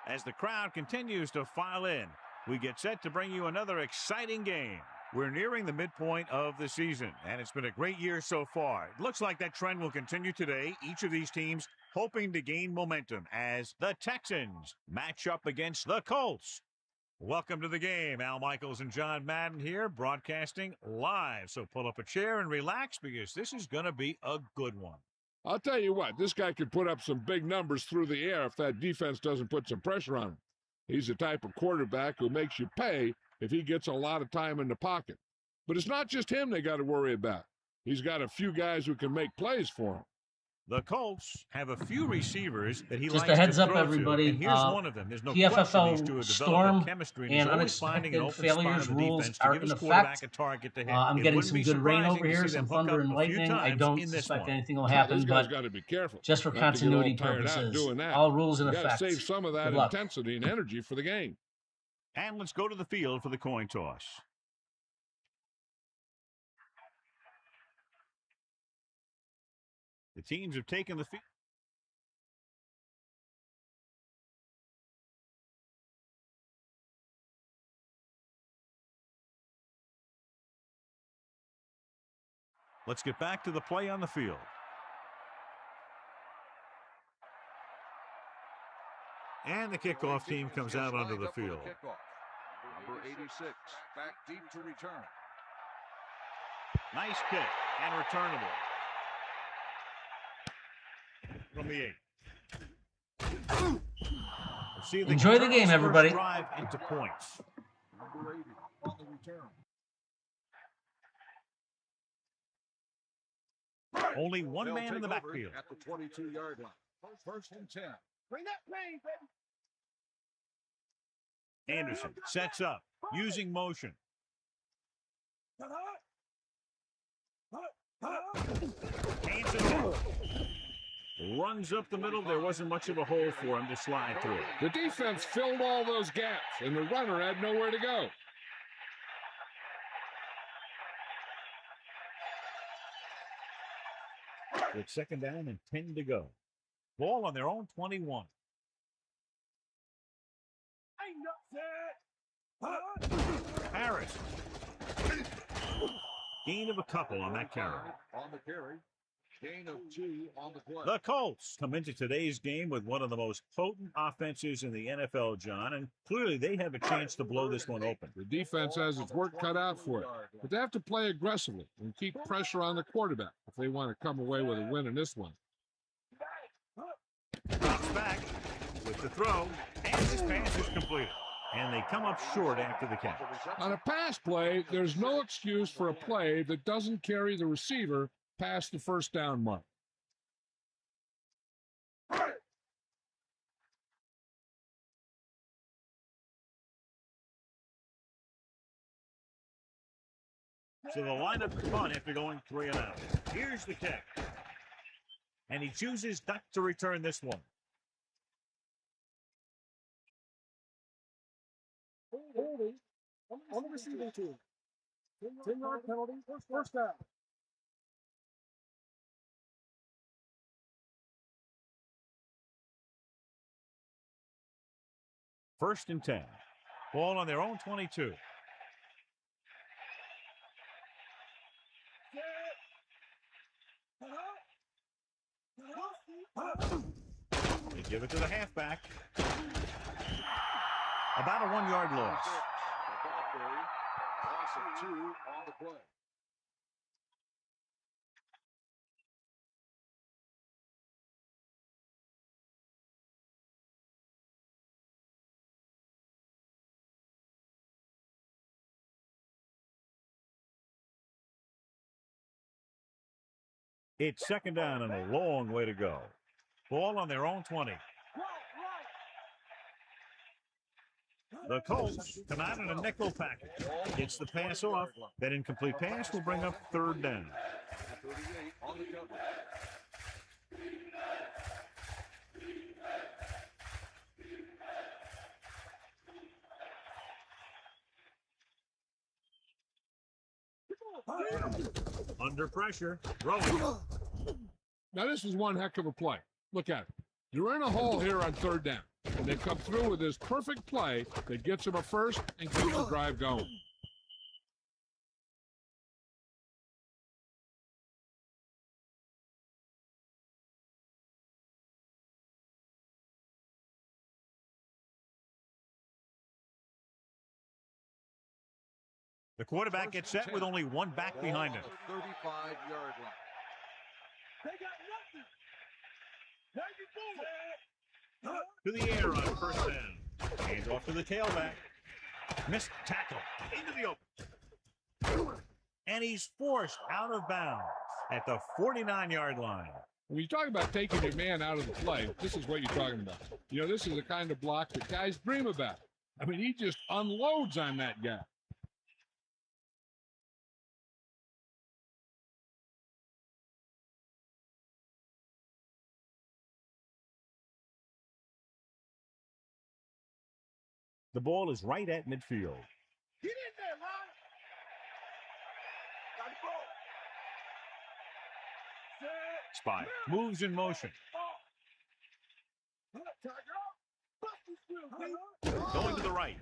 As the crowd continues to file in, we get set to bring you another exciting game. We're nearing the midpoint of the season, and it's been a great year so far. It looks like that trend will continue today. Each of these teams hoping to gain momentum as the Texans match up against the Colts. Welcome to the game. Al Michaels and John Madden here, broadcasting live. So pull up a chair and relax because this is going to be a good one. I'll tell you what, this guy could put up some big numbers through the air if that defense doesn't put some pressure on him. He's the type of quarterback who makes you pay if he gets a lot of time in the pocket. But it's not just him they got to worry about. He's got a few guys who can make plays for him. The Colts have a few receivers that he Just likes a heads to up, throw everybody. To. And here's one of them. There's no PFFL storm and unexpected failures rules are in effect. I'm getting some good rain over here, some thunder and lightning. I don't suspect anything will happen, but be careful. just for continuity purposes, all rules in effect. Save some of that intensity and energy for the game. And let's go to the field for the coin toss. The teams have taken the field. Let's get back to the play on the field. And the kickoff team comes out onto the field. Number 86, back deep to return. Nice kick and returnable. From the 8. Enjoy the game, everybody. Drive into points. Number 80 on the return. Only one man in the backfield. At the 22-yard line. First and 10. Bring that plane, baby. Anderson sets up, using motion. Hands it off. Runs up the middle. There wasn't much of a hole for him to slide through. The defense filled all those gaps, and the runner had nowhere to go. With second down and 10 to go. Ball on their own 21. Harris. Gain of a couple on that carry. On the carry. Gain of 2 on the play. The Colts come into today's game with one of the most potent offenses in the NFL, John, and clearly they have a chance to blow this one open. The defense has its work cut out for it, but they have to play aggressively and keep pressure on the quarterback if they want to come away with a win in this one. Drops back with the throw, and this pass is completed. And they come up short after the catch. On a pass play, there's no excuse for a play that doesn't carry the receiver past the first down mark. So the lineup punt after going 3 and out. Here's the kick. And he chooses not to return this one. On the receiving team. 10-yard penalty, first down. First and 10. Ball on their own 22. They give it to the halfback. About a 1-yard loss. Loss of 2 on the play. It's second down and a long way to go. Ball on their own 20. The Colts come out in a nickel package. Gets the pass off. That incomplete pass will bring up third down. 38 on the cover. Under pressure. Throwing. Now, this is one heck of a play. Look at it. You're in a hole here on third down. And they come through with this perfect play that gets them a first and keeps the drive going. The quarterback gets set with only one back behind him. 35-yard line. They got nothing. To the air on first down. Hands off to the tailback. Missed tackle. Into the open. And he's forced out of bounds at the 49-yard line. When you talk about taking your man out of the play, this is what you're talking about. You know, this is the kind of block that guys dream about. I mean, he just unloads on that guy. The ball is right at midfield. Get in there, Ron. Got the ball. Spy moves in motion. Going to the right.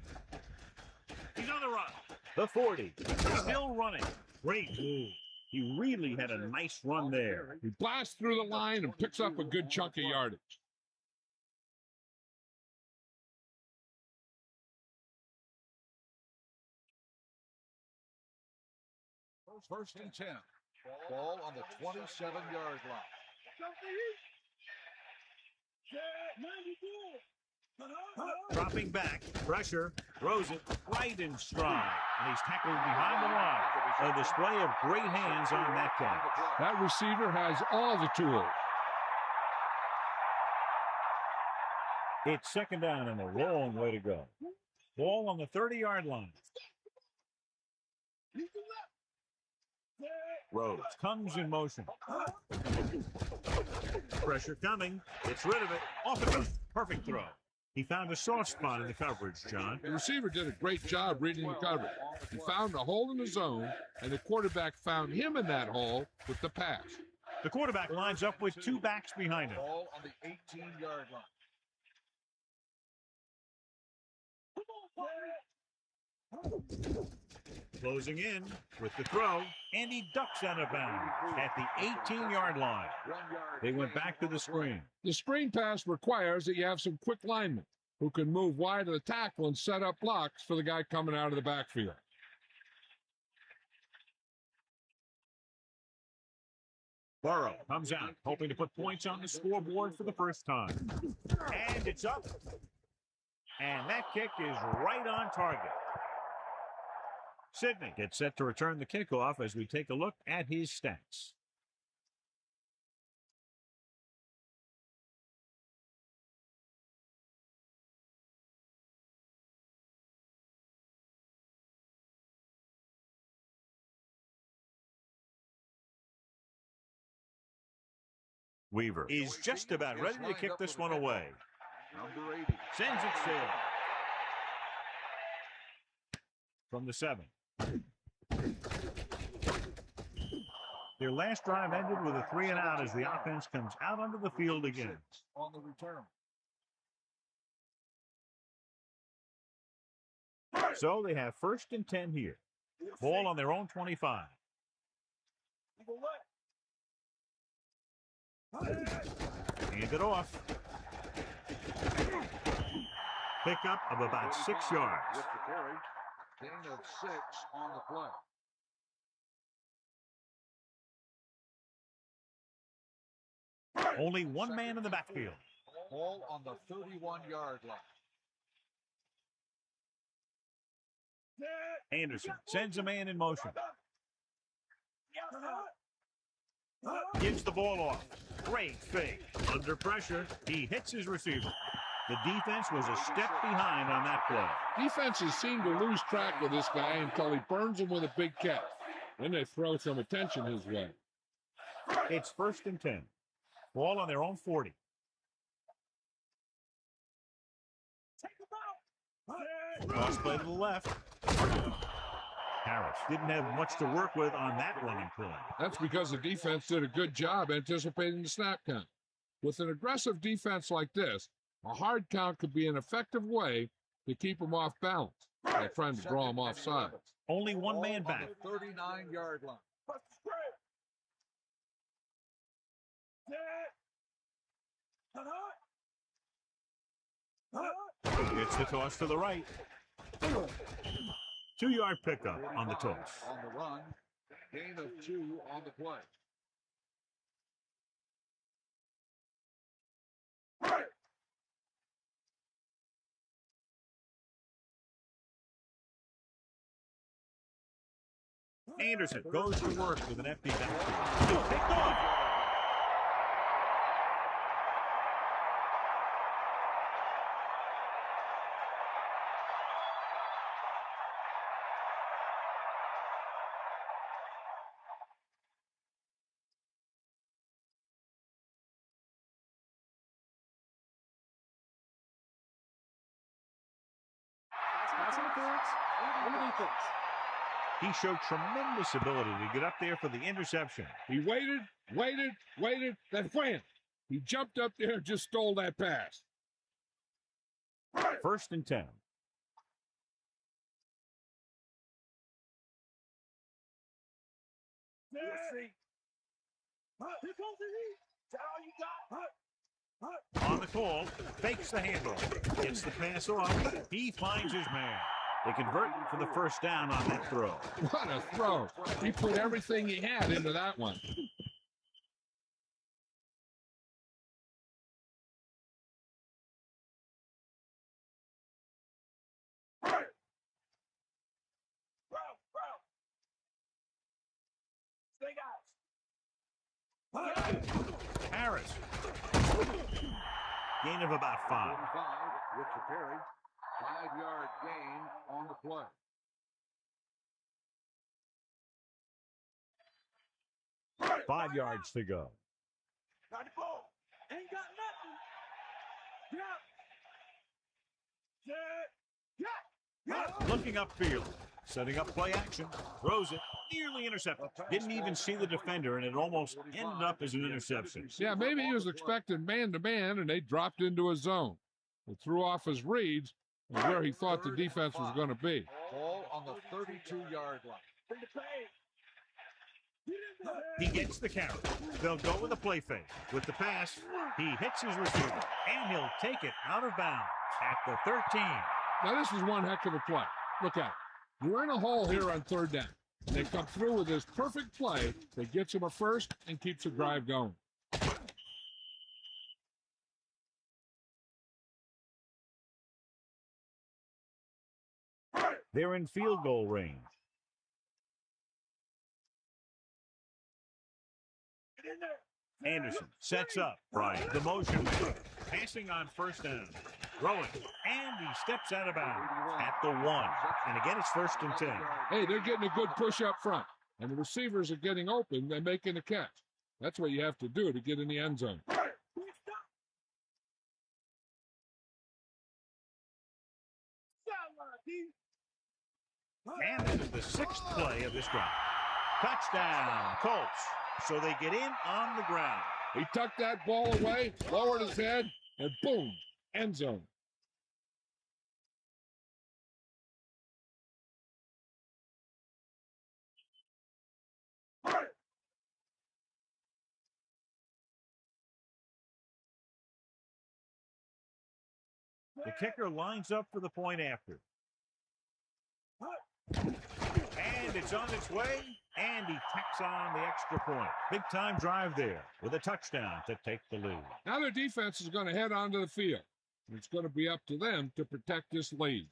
He's on the run. The 40. Still running. Great move. He really had a nice run there. He blasts through the line and picks up a good chunk of yardage. First and 10. Ball on the 27-yard line. Dropping back, pressure, throws it right in stride, and he's tackled behind the line. A display of great hands on that catch. That receiver has all the tools. It's second down and a long way to go. Ball on the 30-yard line. Rhodes comes in motion. Pressure coming. Gets rid of it. Off it goes. Perfect throw. He found a soft spot in the coverage, John. The receiver did a great job reading the coverage. He found a hole in the zone, and the quarterback found him in that hole with the pass. The quarterback lines up with two backs behind him. Ball on the 18-yard line. Closing in with the throw, and he ducks out of bounds at the 18-yard line. They went back to the screen. The screen pass requires that you have some quick linemen who can move wide of the tackle and set up blocks for the guy coming out of the backfield. Burrow comes out, hoping to put points on the scoreboard for the first time. And it's up. And that kick is right on target. Sidney gets set to return the kickoff as we take a look at his stats. Weaver is just about ready to kick this one away. Number 80. Sends it sailing. From the 7. Their last drive ended with a 3-and-out as the offense comes out onto the field again. On the return. So they have first and 10 here. Ball on their own 25. Hand it off. Pickup of about 6 yards. With the carry. Gain of 6 on the play. Only one man in the backfield. Ball on the 31-yard line. Anderson sends a man in motion. Gives the ball off. Great fake. Under pressure, he hits his receiver. The defense was a step behind on that play. Defenses seem to lose track of this guy until he burns them with a big catch. Then they throw some attention his way. It's first and 10. Ball on their own 40. Cross play to the left. Harris didn't have much to work with on that running play. That's because the defense did a good job anticipating the snap count. With an aggressive defense like this, A hard count could be an effective way to keep him off balance by trying to draw him offside. Only one man back. 39-yard line. It's the toss to the right. 2-yard pickup on the toss. On the run, gain of 2 on the play. Anderson goes to work with an empty backfield. Picked off. Pass interference on the defense. He showed tremendous ability to get up there for the interception. He waited, then wham! He jumped up there and just stole that pass. 1st and 10. On the call, fakes the handoff, gets the pass off. He finds his man. They convert for the 1st down on that throw. What a throw. He put everything he had into that one. Harris. Gain of about 5. With the carry. 5-yard gain on the play. Five yards to go. Got the ball. Ain't got nothing. Looking upfield. Setting up play action. Throws it. Nearly intercepted. Didn't even see the defender, and it almost ended up as an interception. Yeah, maybe he was expecting man-to-man, and they dropped into a zone. It threw off his reads and where he thought the defense was going to be. Ball on the 32-yard line. He gets the carry. They'll go with a play fake. With the pass, he hits his receiver, and he'll take it out of bounds at the 13. Now, this is one heck of a play. Look at it. You're in a hole here on 3rd down. They come through with this perfect play that gets him a first and keeps the drive going. They're in field goal range. Anderson sets up. Bryant, the motion man. Passing on 1st down. Throwing. And he steps out of bounds at the 1. And again, it's 1st and 10. Hey, they're getting a good push up front. And the receivers are getting open and making a catch. That's what you have to do to get in the end zone. And that is the 6th play of this drive. Touchdown, Colts. So they get in on the ground. He tucked that ball away, lowered his head, and boom, end zone. The kicker lines up for the point after. And it's on its way, and he tacks on the extra point. Big-time drive there with a touchdown to take the lead. Now their defense is going to head onto the field. It's going to be up to them to protect this lead.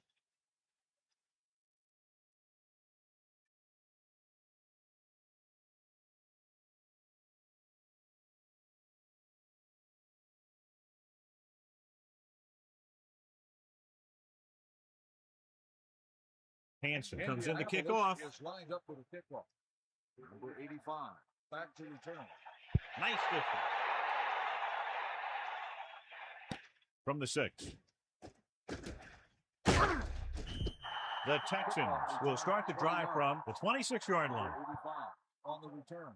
Hansen comes in to kick off. Is lined up for the kickoff. Number 85, back to return. Nice distance. From the 6. The Texans will start the drive from the 26-yard line. 85 on the return.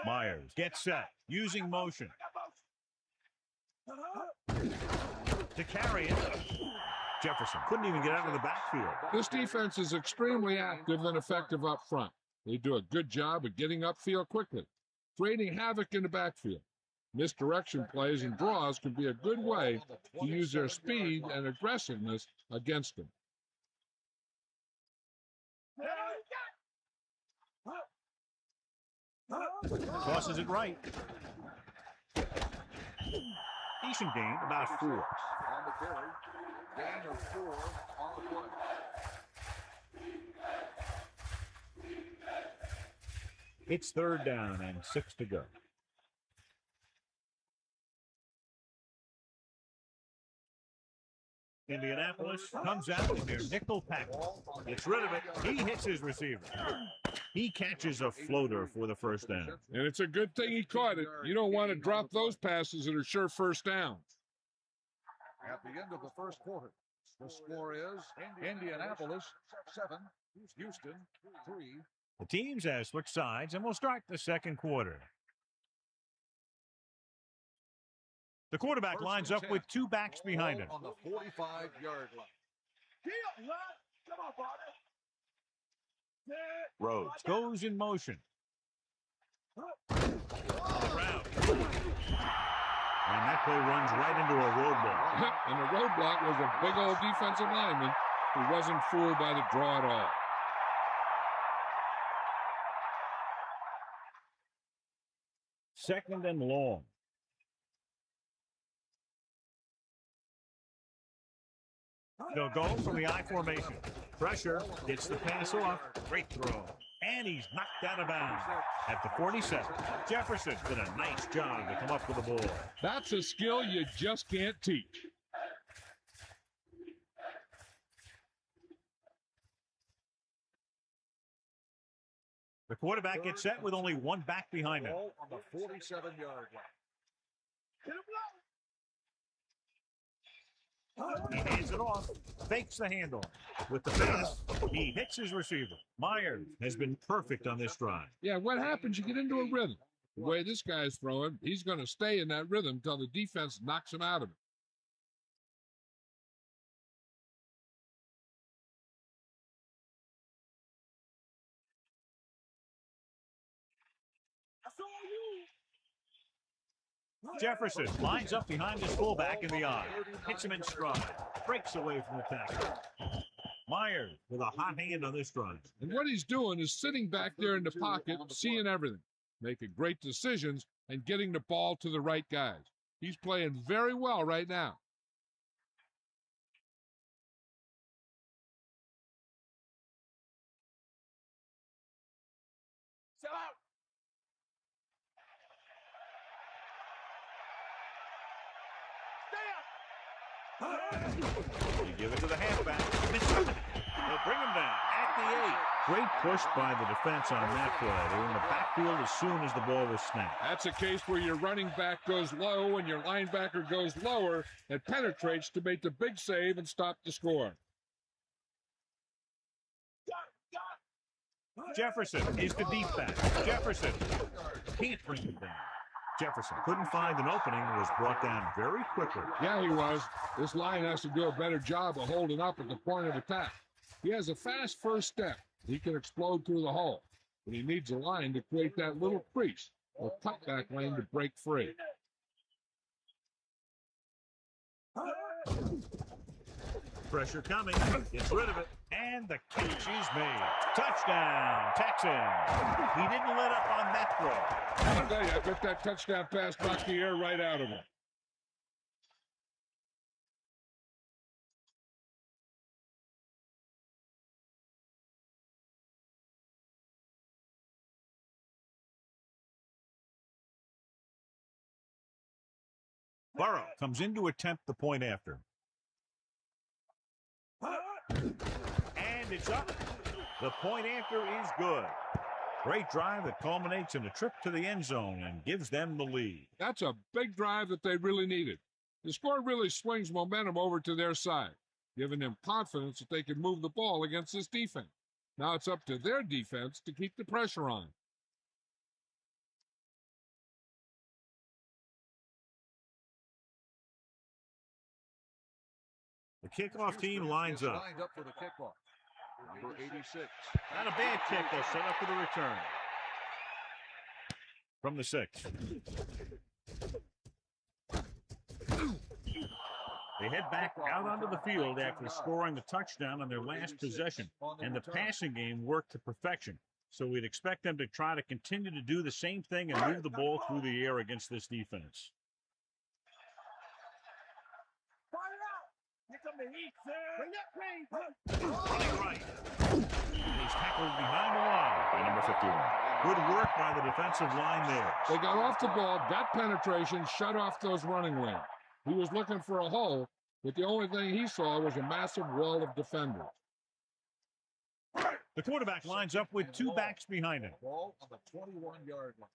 Myers gets set, using motion. To carry it. Jefferson couldn't even get out of the backfield. This defense is extremely active and effective up front. They do a good job of getting upfield quickly, creating havoc in the backfield. Misdirection plays and draws can be a good way to use their speed and aggressiveness against them. Crosses it right. Decent gain, about 4. On the carry, gain of 4 on the play. It's 3rd down and 6 to go. Indianapolis comes out in their nickel package. Gets rid of it. He hits his receiver. He catches a floater for the 1st down. And it's a good thing he caught it. You don't want to drop those passes that are sure 1st downs. At the end of the 1st quarter, the score is Indianapolis 7, Houston 3. The teams have switched sides, and we'll start the 2nd quarter. The quarterback lines up with 2 backs behind him. On the 45-yard line. Rhodes goes in motion. Around. And that play runs right into a roadblock. And the roadblock was a big old defensive lineman who wasn't fooled by the draw at all. Second and long. They'll go from the I formation. Pressure, gets the pass off. Great throw. And he's knocked out of bounds at the 47. Jefferson did a nice job to come up with the ball. That's a skill you just can't teach. The quarterback gets set with only 1 back behind him. On the 47-yard line. He hands it off, fakes the handle. With the pass, he hits his receiver. Myers has been perfect on this drive. Yeah, what happens? You get into a rhythm. The way this guy's throwing, he's going to stay in that rhythm until the defense knocks him out of it. Jefferson lines up behind his fullback in the eye. Hits him in stride. Breaks away from the tackle. Myers with a hot hand on this drive. And what he's doing is sitting back there in the pocket, seeing everything, making great decisions, and getting the ball to the right guys. He's playing very well right now. Sell out. You give it to the halfback. They'll bring him down at the 8. Great push by the defense on that play. They were in the backfield as soon as the ball was snapped. That's a case where your running back goes low and your linebacker goes lower and penetrates to make the big save and stop the score. Jefferson is the deep back. Jefferson can't bring it down. Jefferson couldn't find an opening and was brought down very quickly. Yeah, he was. This line has to do a better job of holding up at the point of attack. He has a fast first step. He can explode through the hole, but he needs a line to create that little crease or cutback lane to break free. Pressure coming, gets rid of it, and the catch is made. Touchdown, Texans. He didn't let up on that throw. I'll tell you, I bet that touchdown pass knocked the air right out of him. Burrow comes in to attempt the point after. And it's up. The point after is good. Great drive that culminates in a trip to the end zone and gives them the lead. That's a big drive that they really needed. The score really swings momentum over to their side, giving them confidence that they can move the ball against this defense. Now it's up to their defense to keep the pressure on. kickoff team lines up. Lined up for the kickoff. Number 86. Not a bad kick. They'll set up for the return. From the 6. They head back out onto the field after scoring the touchdown on their last possession, and the passing game worked to perfection. So we'd expect them to try to continue to do the same thing and move the ball through the air against this defense. Running right. He's tackled behind the line by number 51. Good work by the defensive line there. They got off the ball, got penetration, shut off those running lanes. He was looking for a hole, but the only thing he saw was a massive wall of defenders. The quarterback lines up with 2 backs behind him. Ball on the 21-yard line.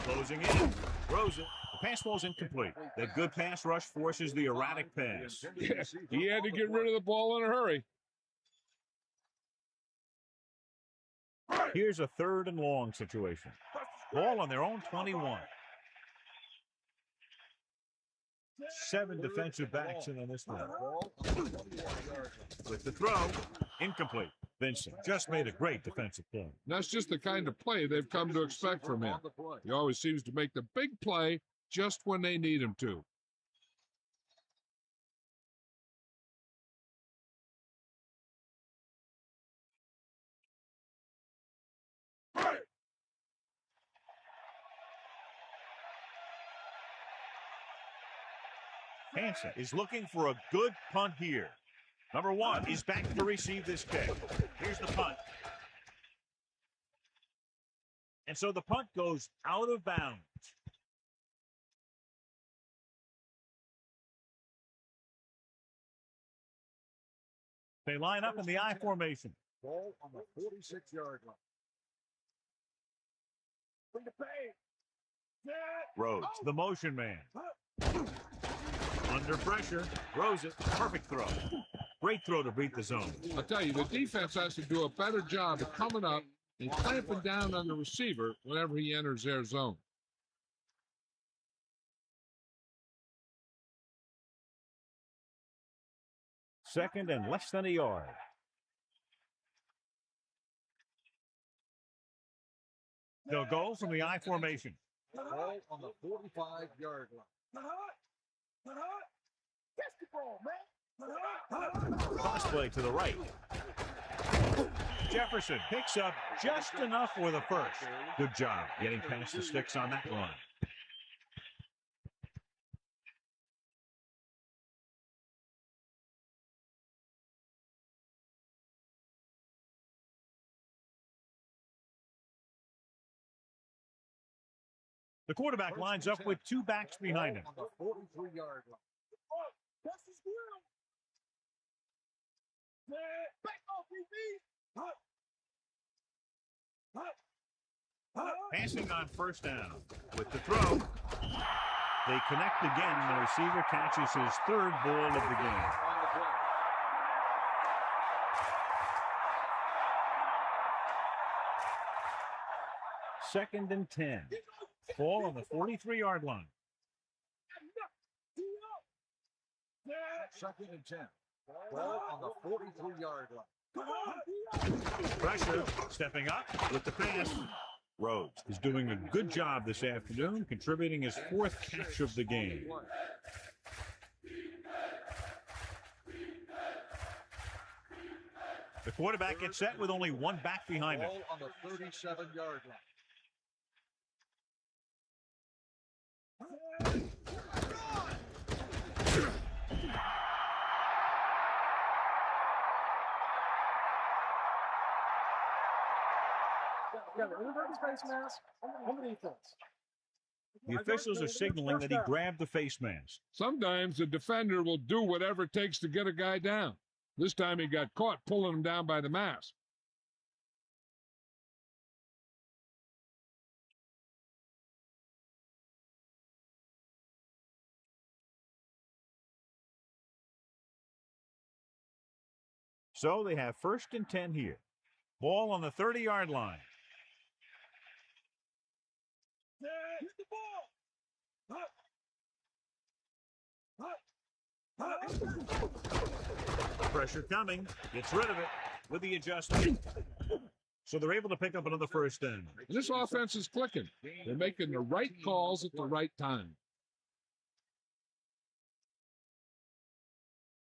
Closing in. Throws it. The pass ball's incomplete. That good pass rush forces the erratic pass. Yeah, he had to get rid of the ball in a hurry. Here's a 3rd and long situation. Ball on their own 21. 7 defensive backs in on this one. With the throw, incomplete. Vincent just made a great defensive play. That's just the kind of play they've come to expect from him. He always seems to make the big play just when they need him to. Hansen is looking for a good punt here. Number 1 is back to receive this kick. Here's the punt. And so the punt goes out of bounds. They line up in the I formation. Ball on the 46-yard line. Rhodes, the motion man. Under pressure, throws it. Perfect throw. Great throw to beat the zone. I'll tell you, the defense has to do a better job of coming up and clamping down on the receiver whenever he enters their zone. Second and less than a yard. They'll go from the I formation. Ball on the 45-yard line. Cross play to the right. Jefferson picks up just enough for the first. Good job getting past the sticks on that run. The quarterback lines up with 2 backs behind him. On the 43-yard line. Passing on first down. With the throw, they connect again. The receiver catches his 3rd ball of the game. Second and 10. Ball on the 43-yard line. Second and 10. Ball on the 43-yard line. Pressure, stepping up with the pass. Rhodes is doing a good job this afternoon, contributing his 4th catch of the game. The quarterback gets set with only 1 back behind him. Ball on the 37-yard line. The officials are signaling that he grabbed the face mask. Sometimes the defender will do whatever it takes to get a guy down. This time he got caught pulling him down by the mask. So they have 1st and 10 here. Ball on the 30-yard line. Pressure coming. Gets rid of it with the adjustment. So they're able to pick up another first down. This offense is clicking. They're making the right calls at the right time.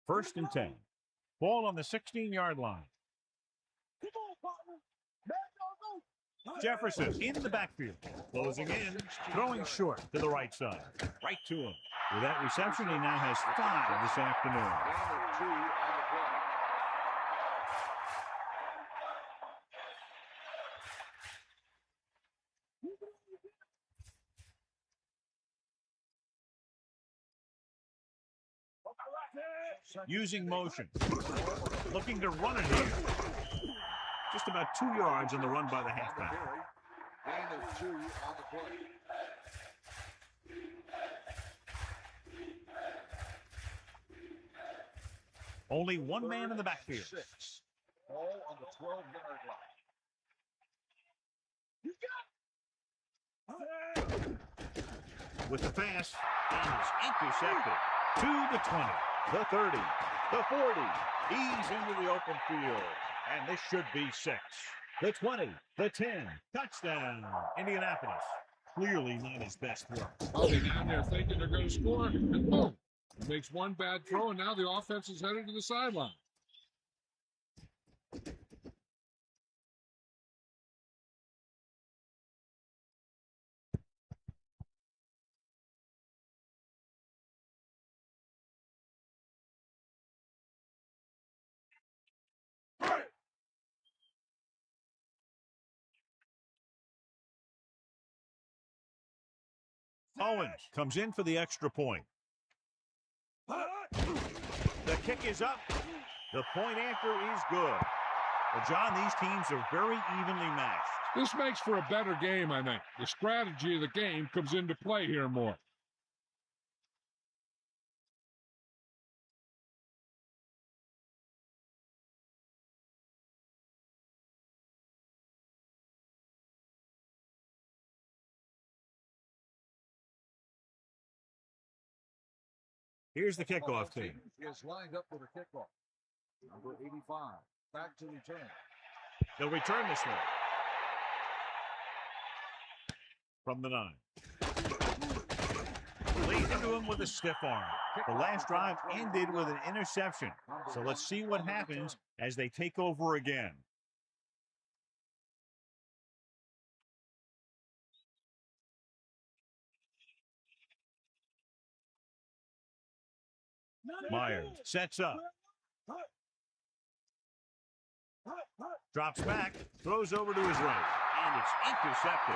1st and 10. Ball on the 16-yard line. Jefferson in the backfield. Closing in. Throwing short to the right side. Right to him. With that reception, he now has 5 this afternoon. Using motion. Looking to run it here. Just about 2 yards on the run by the halfback. Gain of 2 on the play. Only one man in the backfield. 6. Ball on the 12-yard line. With the pass, and it's intercepted. To the 20, the 30, the 40. He's into the open field, and this should be 6. The 20, the 10, touchdown, Indianapolis. Clearly not his best throw. Oh, they're down there thinking they're going to score, and boom. Makes one bad throw, and now the offense is headed to the sideline. Owens comes in for the extra point. The kick is up. The point after is good. Well, John, these teams are very evenly matched. This makes for a better game, I think. The strategy of the game comes into play here more. Here's the kickoff team. Is lined up for the kickoff. Number 85, back to return. They'll return this one. From the 9. Lays into him with a stiff arm. The last drive ended with an interception. So let's see what happens as they take over again. Myers sets up. Drops back, throws over to his right, and it's intercepted.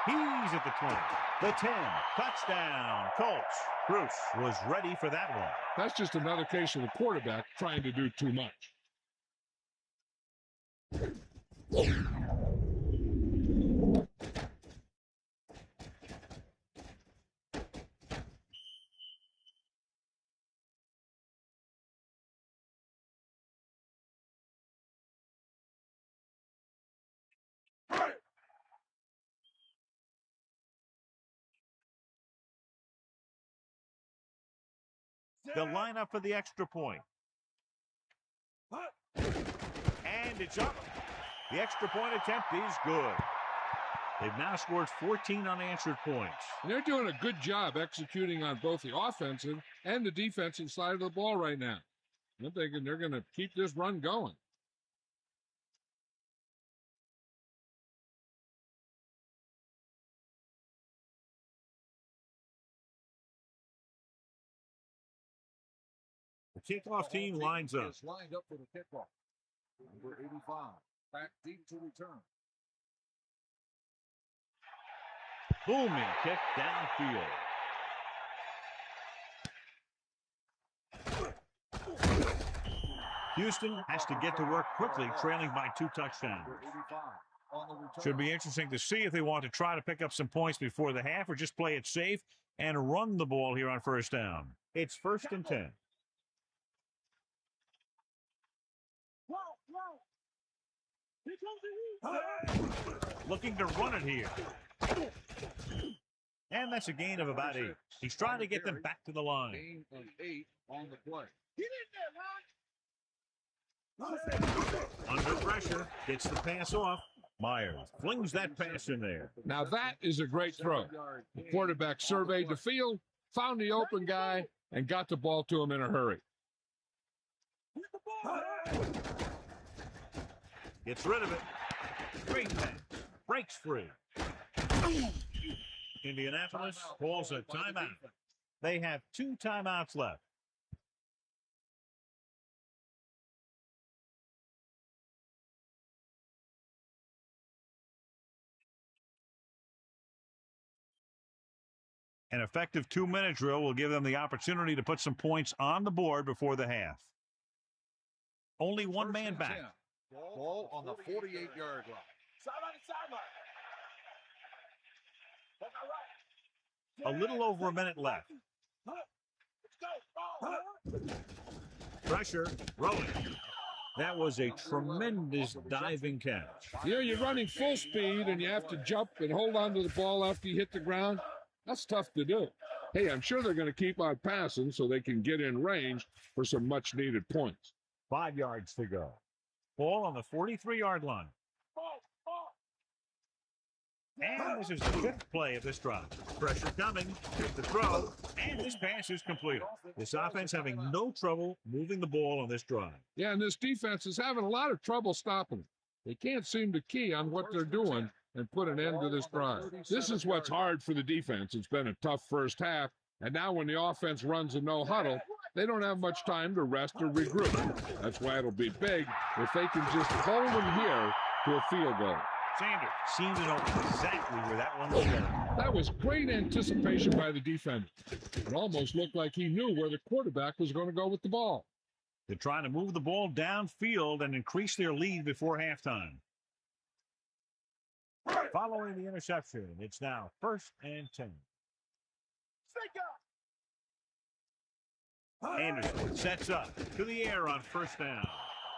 He's at the 20, the 10, touchdown, Colts. Bruce was ready for that one. That's just another case of the quarterback trying to do too much. They'll line up for the extra point. And it's up. The extra point attempt is good. They've now scored 14 unanswered points. And they're doing a good job executing on both the offensive and the defensive side of the ball right now. I'm thinking they're going to keep this run going. The kickoff team lines up. Is lined up for the kickoff. Number 85, back deep to return. Booming kick downfield. Houston has to get to work quickly, trailing by 2 touchdowns. Should be interesting to see if they want to try to pick up some points before the half or just play it safe and run the ball here on first down. It's 1st and 10. Looking to run it here. And that's a gain of about 8. He's trying to get them back to the line. Gain of 8 on the play. Under pressure, gets the pass off. Myers flings that pass in there. Now that is a great throw. The quarterback surveyed the field, found the open guy, and got the ball to him in a hurry. Gets rid of it. Great pass. Breaks free. Indianapolis calls a timeout. They have 2 timeouts left. An effective 2-minute drill will give them the opportunity to put some points on the board before the half. Only one man back. Ball on the 48-yard line. A little over a minute left. Pressure, rolling. That was a tremendous diving catch. You know, you're running full speed and you have to jump and hold on to the ball after you hit the ground. That's tough to do. Hey, I'm sure they're going to keep on passing so they can get in range for some much-needed points. 5 yards to go. Ball on the 43-yard line. And this is the 5th play of this drive. Pressure coming, with the throw, and this pass is completed. This offense having no trouble moving the ball on this drive. Yeah, and this defense is having a lot of trouble stopping it. They can't seem to key on what they're doing and put an end to this drive. This is what's hard for the defense. It's been a tough first half, and now when the offense runs a no-huddle, they don't have much time to rest or regroup. That's why it'll be big if they can just hold them here to a field goal. Sanders seemed to know exactly where that one was going. That was great anticipation by the defender. It almost looked like he knew where the quarterback was going to go with the ball. They're trying to move the ball downfield and increase their lead before halftime. Following the interception, it's now 1st and 10. Anderson sets up to the air on 1st down.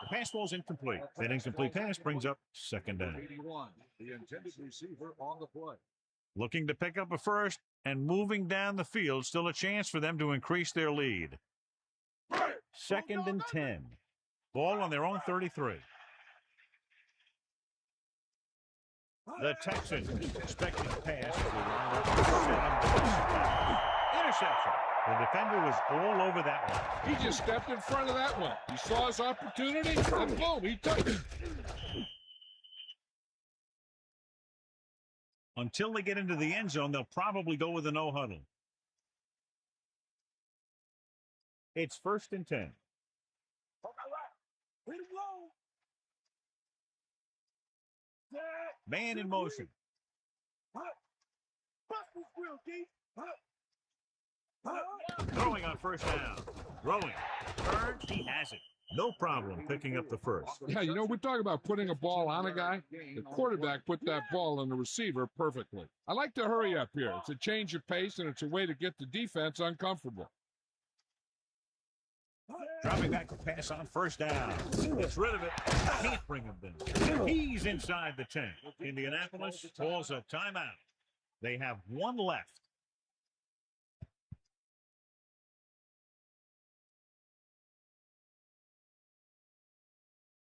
The pass ball's incomplete. That incomplete pass brings up 2nd down. 81, the intended receiver on the play. Looking to pick up a 1st and moving down the field, still a chance for them to increase their lead. 2nd and 10. Ball on their own 33. The Texans expecting a pass. Interception. The defender was all over that one. He just stepped in front of that one. He saw his opportunity, and boom, he took it. Until they get into the end zone, they'll probably go with a no-huddle. It's 1st and 10. Man in motion. Throwing on 1st down. Throwing. Turns. He has it. No problem picking up the 1st. Yeah, you know, we talk about putting a ball on a guy. The quarterback put that ball on the receiver perfectly. I like to hurry up here. It's a change of pace, and it's a way to get the defense uncomfortable. Dropping back to pass on 1st down. Gets rid of it. Can't bring him down. He's inside the 10. Indianapolis calls a timeout. They have 1 left.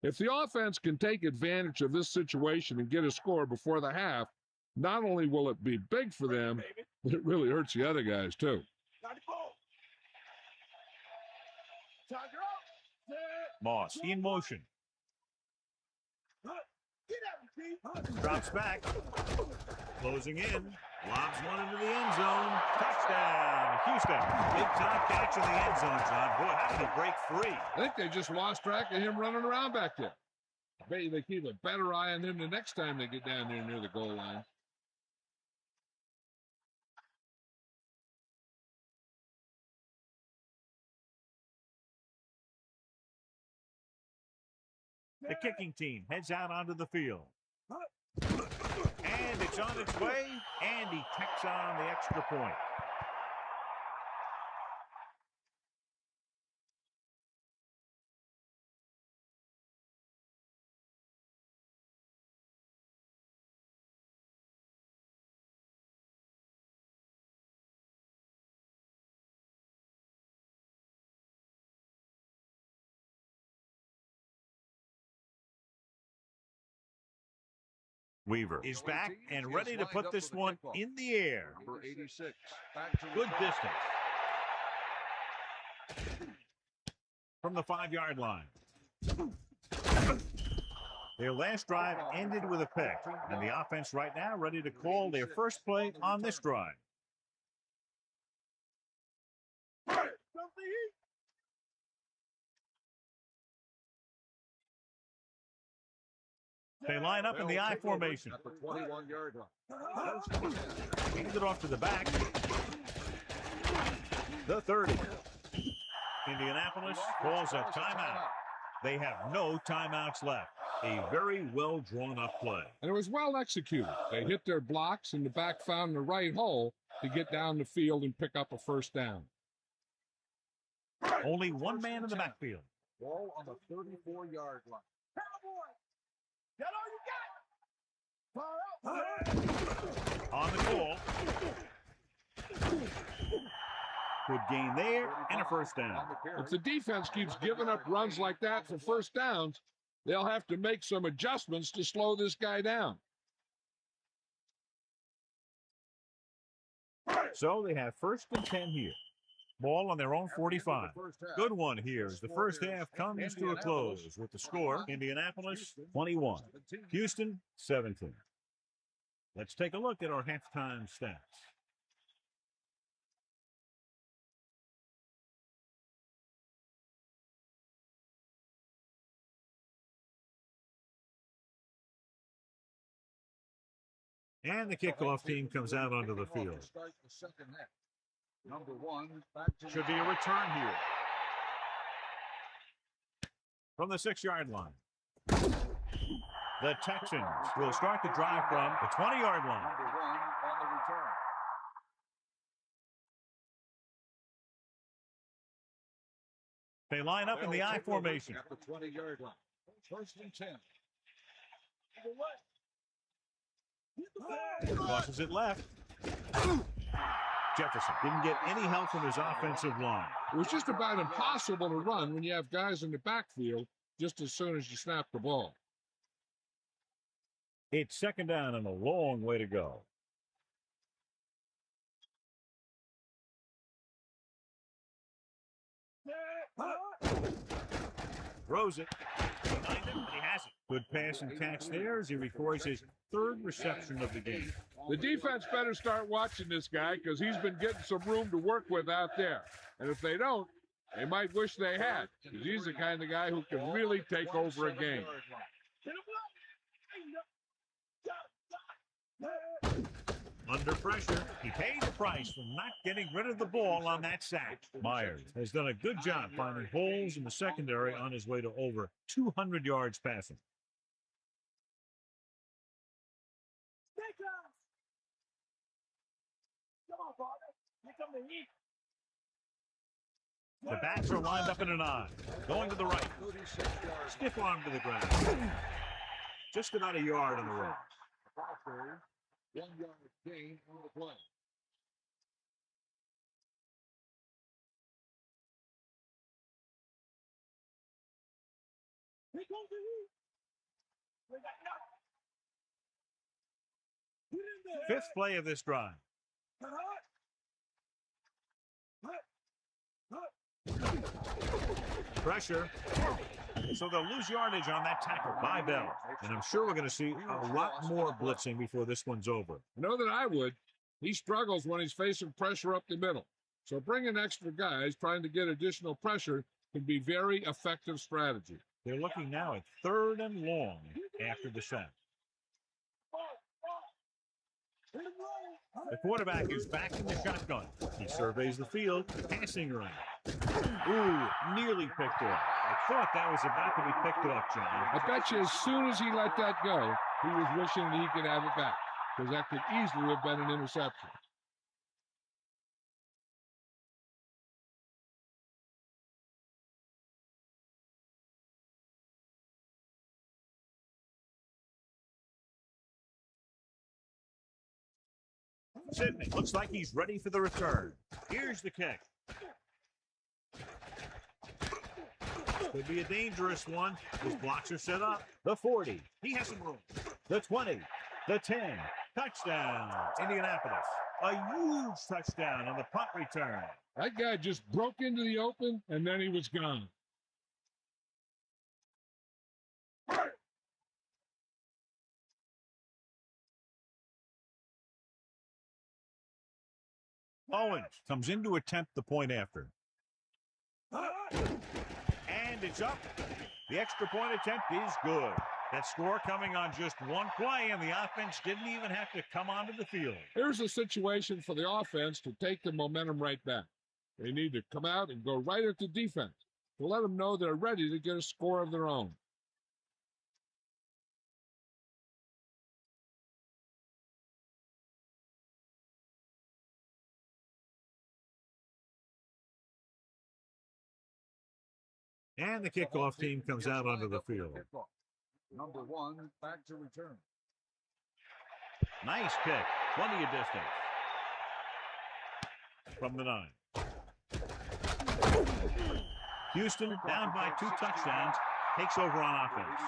If the offense can take advantage of this situation and get a score before the half, not only will it be big for them, but it really hurts the other guys too. Moss in motion. Drops back. Closing in. Lobs one into the end zone. Touchdown, Houston. Big time catch in the end zone, John. Boy, how did he break free? I think they just lost track of him running around back there. I bet you they keep a better eye on him the next time they get down there near the goal line. The kicking team heads out onto the field. And it's on its way, and he tacks on the extra point. Weaver is back and ready to put this one in the air. Number 86. Good distance. From the 5-yard line. Their last drive ended with a pick, and the offense right now ready to call their first play on this drive. They line up in the I formation. At the 21-yard line. Hands it off to the back. The 30. Indianapolis calls a timeout. They have no timeouts left. A very well drawn up play. And it was well executed. They hit their blocks and the back found the right hole to get down the field and pick up a first down. Only one man in the backfield. Ball on the 34-yard line. On the call. Good gain there and a first down. If the defense keeps giving up runs like that for first downs, they'll have to make some adjustments to slow this guy down. So they have 1st and 10 here. Ball on their own 45. Good one here as the first half comes to a close with the score, Indianapolis 21, Houston 17. Let's take a look at our halftime stats. And the kickoff team comes out onto the field. Number 1. Should be a return here. From the 6-yard line. The Texans will start the drive from the 20-yard line. Number 1 on the return. They line up in the I formation. At the 20-yard line. 1st and 10. Crosses it left. Jefferson didn't get any help from his offensive line. It was just about impossible to run when you have guys in the backfield just as soon as you snap the ball. It's 2nd down and a long way to go. Throws it. Behind him, but he has it. Good pass and catch there as he records his 3rd reception of the game. The defense better start watching this guy because he's been getting some room to work with out there. And if they don't, they might wish they had, because he's the kind of guy who can really take over a game. Under pressure, he paid the price for not getting rid of the ball on that sack. Myers has done a good job finding holes in the secondary on his way to over 200 yards passing. The backs are lined up in an I. Going to the right. Stiff arm to the ground. Just about a yard on the right. 1-yard gain on the play. Fifth play of this drive. Pressure. So they'll lose yardage on that tackle by Bell. And I'm sure we're going to see a lot more blitzing before this one's over. I know that I would. He struggles when he's facing pressure up the middle. So bringing extra guys trying to get additional pressure can be very effective strategy. They're looking now at 3rd and long after the sack. The quarterback is back in the shotgun. He surveys the field, passing right. Ooh, nearly picked off. I thought that was about to be picked off, John. I bet you as soon as he let that go, he was wishing that he could have it back, because that could easily have been an interception. Sidney looks like he's ready for the return. Here's the kick. Could be a dangerous one. His blocks are set up. The 40. He has some room. The 20. The 10. Touchdown, Indianapolis. A huge touchdown on the punt return. That guy just broke into the open, and then he was gone. Owens comes in to attempt the point after. And it's up. The extra point attempt is good. That score coming on just one play, and the offense didn't even have to come onto the field. Here's a situation for the offense to take the momentum right back. They need to come out and go right at the defense to let them know they're ready to get a score of their own. And the kickoff team comes out onto the field. Number 1, back to return. Nice kick. Plenty of distance. From the 9. Houston, down by 2 touchdowns, takes over on offense.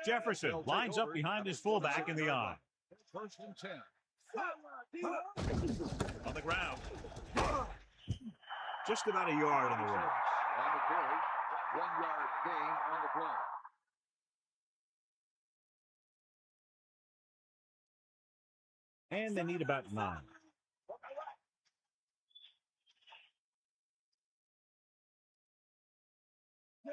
Jefferson lines up behind his fullback in the I. First and 10. On the ground. Just about a yard on the road. On the carry, 1-yard gain on the play. And they need about 9.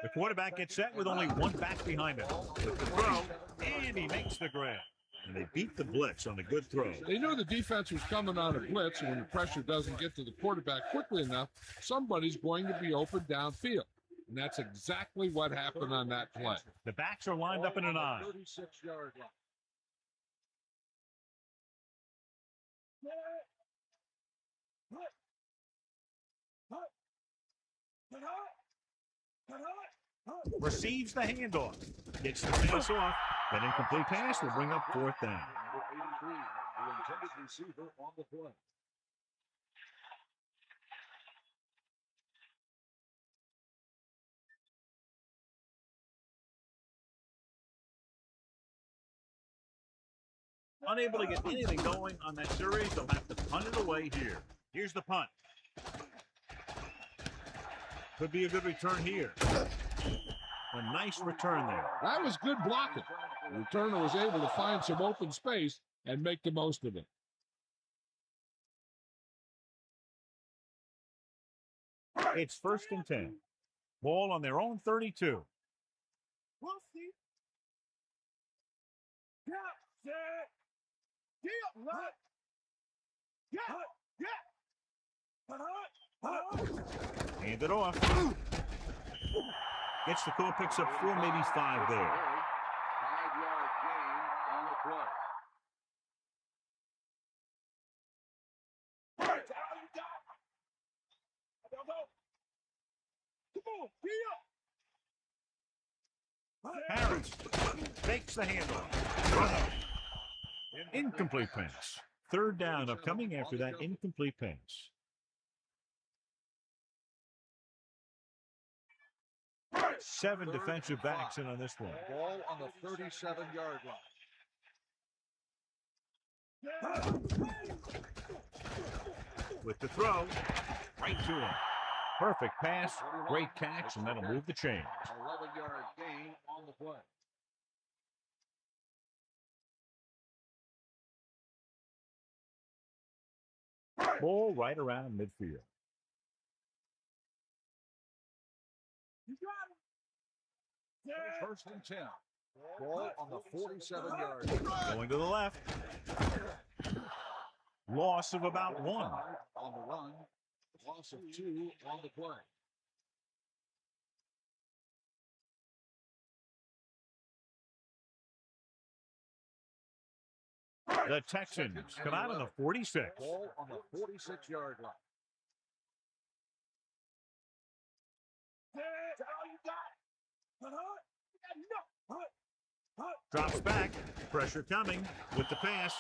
The quarterback gets set with only 1 back behind him. With the throw, and he makes the grab. And they beat the blitz on a good throw. They knew the defense was coming on a blitz, and when the pressure doesn't get to the quarterback quickly enough, somebody's going to be open downfield. And that's exactly what happened on that play. The backs are lined up in an I. 36-yard line. Receives the handoff. Gets the pass off. That incomplete pass will bring up 4th down. Number 83, the intended receiver on the play. Unable to get anything going on that series, they'll have to punt it away here. Here's the punt. Could be a good return here. A nice return there. That was good blocking. The returner was able to find some open space and make the most of it. It's 1st and 10. Ball on their own 32. Hand it off. Gets the call, picks up 4, maybe 5 there. 5-yard gain on the play. Harris takes the handoff. Incomplete pass. 3rd down upcoming after that incomplete pass. Seven defensive backs in on this one. Ball on the 37-yard line. With the throw, right to him. Perfect pass, great catch, and that'll move the chains. 11-yard gain on the play. Ball right around midfield. First and 10. Ball on the 47-yard line. Going to the left. Loss of about 1. On the run. Loss of 2 on the play. The Texans come out on the 46. Ball on the 46-yard line. Drops back. Pressure coming with the pass.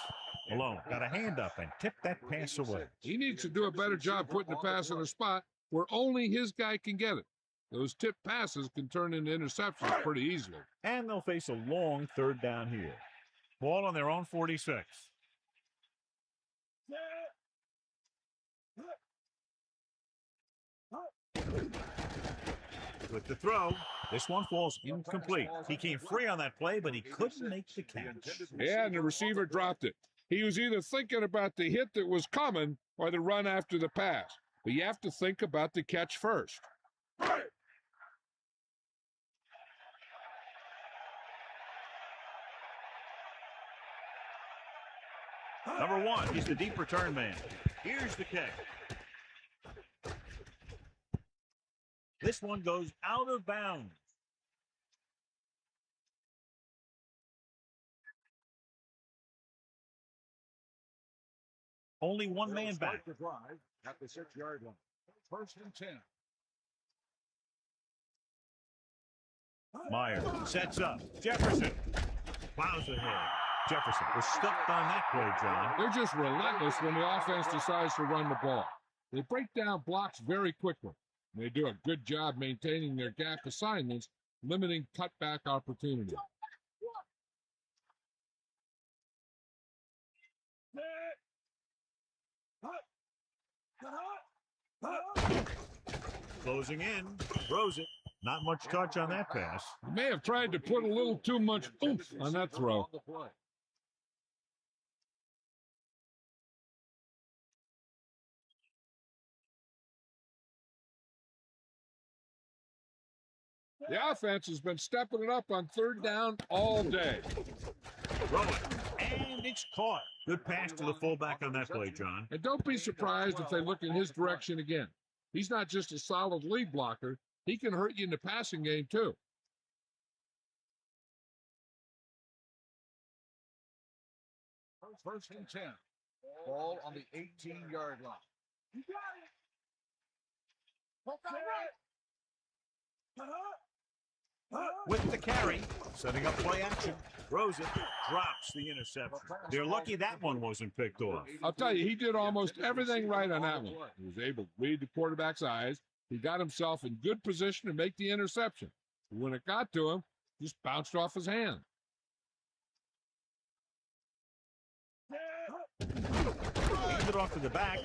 Malone got a hand up and tipped that pass away. He needs to do a better job putting the pass in a spot where only his guy can get it. Those tipped passes can turn into interceptions pretty easily. And they'll face a long third down here. Ball on their own 46. With the throw, this one falls incomplete. He came free on that play, but he couldn't make the catch. Yeah, and the receiver dropped it. He was either thinking about the hit that was coming or the run after the pass. But you have to think about the catch first. Number one, he's the deep return man. Here's the kick. This one goes out of bounds. Only one man back. At the 6-yard line. First and 10. Meyer sets up. Jefferson plows ahead. Jefferson was stuck on that play, John. They're just relentless when the offense decides to run the ball. They break down blocks very quickly. They do a good job maintaining their gap assignments, limiting cutback opportunities. Closing in, throws it. Not much touch on that pass. He may have tried to put a little too much oomph on that throw. The offense has been stepping it up on third down all day. Throw it, and it's caught. Good pass to the fullback on that play, John. And don't be surprised if they look in his direction again. He's not just a solid lead blocker. He can hurt you in the passing game, too. First and 10. Ball on the 18-yard line. You got it. With the carry, setting up play action, throws it, drops the interception. They're lucky that one wasn't picked off. I'll tell you, he did almost everything right on that one. He was able to read the quarterback's eyes. He got himself in good position to make the interception. When it got to him, just bounced off his hand. Hands it off to the back.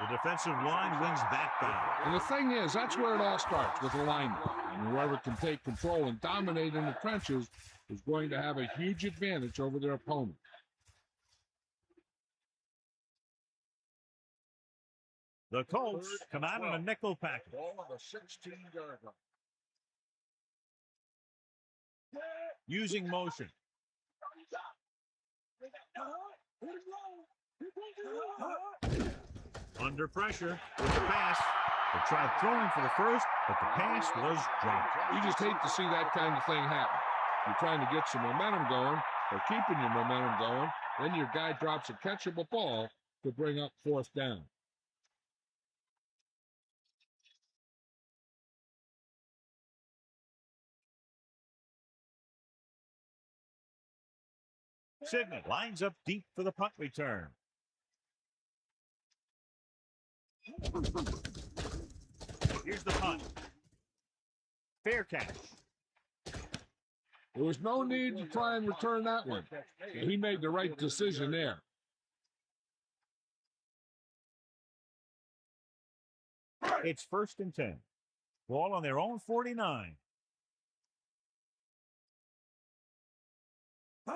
The defensive line wins that battle. And the thing is, that's where it all starts, with alignment. And whoever can take control and dominate in the trenches is going to have a huge advantage over their opponent. The Colts come out in a nickel package. Ball on the 16-yard line. Using motion. Under pressure with the pass. They tried throwing for the first, but the pass was dropped. You just hate to see that kind of thing happen. You're trying to get some momentum going, or keeping your momentum going, then your guy drops a catchable ball to bring up fourth down. Sidney lines up deep for the punt return. Here's the punt. Fair catch. There was no need to try and return that one. He made the right decision there. It's first and 10. Ball on their own 49.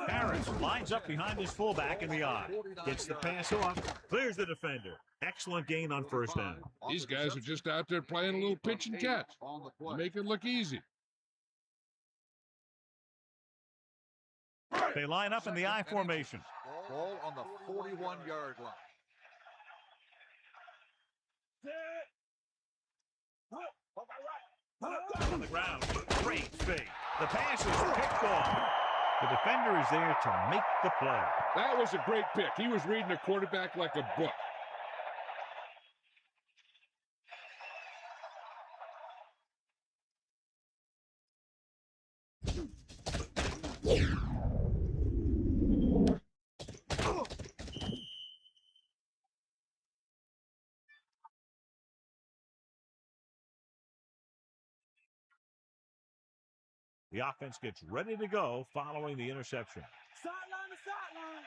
Harris lines up behind his fullback in the eye. Gets the pass off. Clears the defender. Excellent gain on first down. These guys are just out there playing a little pitch and catch. Make it look easy. They line up in the I formation. Ball on the 41-yard line. On the ground. Great fake. The pass is picked off. The defender is there to make the play. That was a great pick. He was reading the quarterback like a book. The offense gets ready to go following the interception. Sideline to sideline.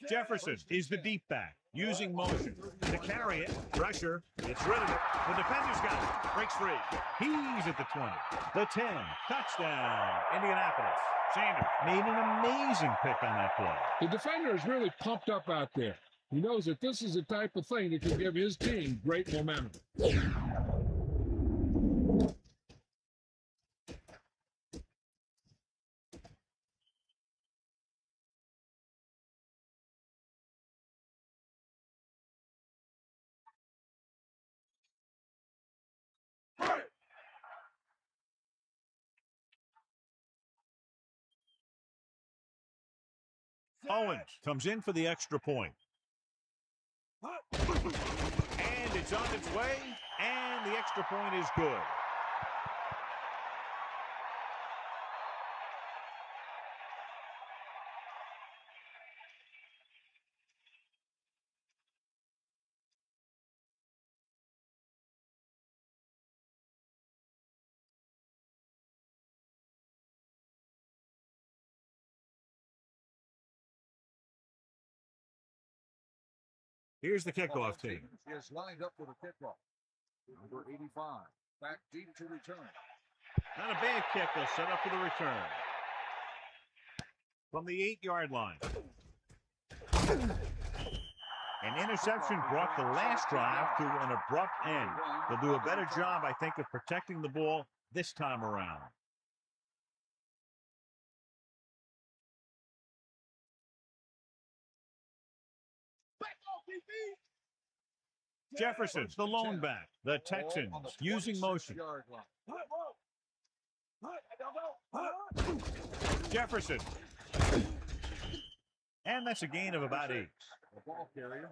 Jefferson is the deep back, using motion to carry it. Pressure. It's rid of it. The defender's got it. Breaks free. He's at the 20. The 10. Touchdown. Indianapolis. Sanders made an amazing pick on that play. The defender is really pumped up out there. He knows that this is the type of thing that can give his team great momentum. Owens comes in for the extra point. And it's on its way, and the extra point is good. Here's the kickoff team. Is lined up for the kickoff. Number 85, back deep to return. Not a bad kick. They'll set up for the return. From the 8-yard line. An interception brought the last drive to an abrupt end. They'll do a better job, I think, of protecting the ball this time around. Jefferson, the lone back. The Texans using motion. Jefferson. And that's a gain of about 8. The ball carrier,